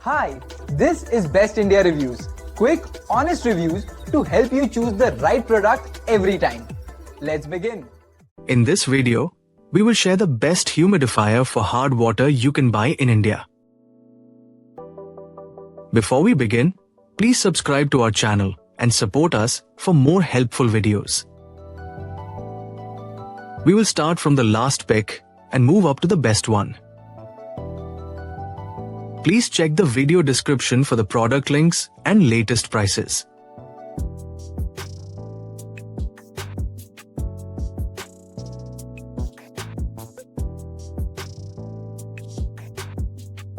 Hi, this is Best India Reviews. Quick, honest reviews to help you choose the right product every time. Let's begin. In this video, we will share the best humidifier for hard water you can buy in India. Before we begin, please subscribe to our channel and support us for more helpful videos. We will start from the last pick and move up to the best one. Please check the video description for the product links and latest prices.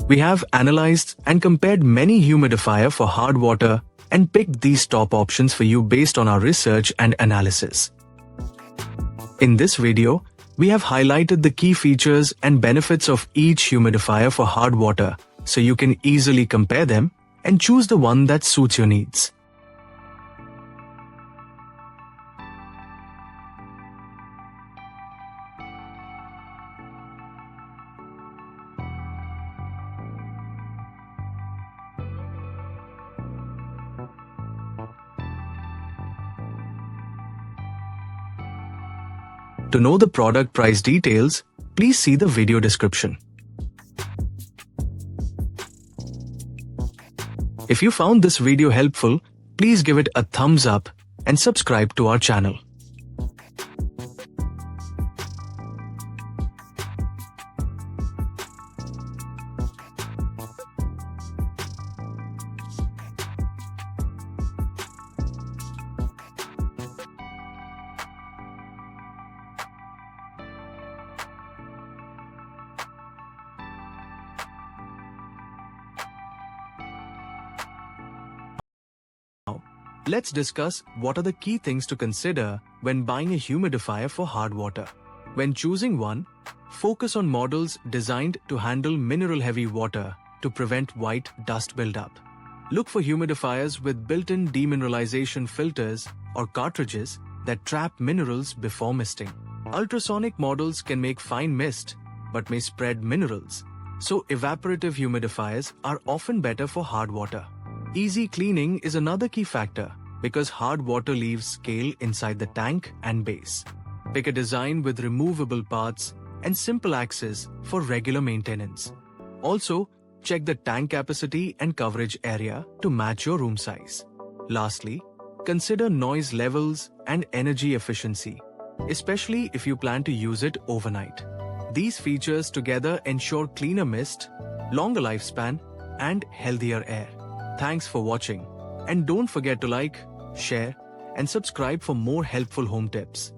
We have analyzed and compared many humidifier for hard water and picked these top options for you based on our research and analysis. In this video, we have highlighted the key features and benefits of each humidifier for hard water so you can easily compare them and choose the one that suits your needs. To know the product price details, please see the video description. If you found this video helpful, please give it a thumbs up and subscribe to our channel. Let's discuss what are the key things to consider when buying a humidifier for hard water. When choosing one, focus on models designed to handle mineral-heavy water to prevent white dust buildup. Look for humidifiers with built-in demineralization filters or cartridges that trap minerals before misting. Ultrasonic models can make fine mist but may spread minerals, so evaporative humidifiers are often better for hard water. Easy cleaning is another key factor because hard water leaves scale inside the tank and base. Pick a design with removable parts and simple access for regular maintenance. Also, check the tank capacity and coverage area to match your room size. Lastly, consider noise levels and energy efficiency, especially if you plan to use it overnight. These features together ensure cleaner mist, longer lifespan, and healthier air. Thanks for watching, and don't forget to like, share, and subscribe for more helpful home tips.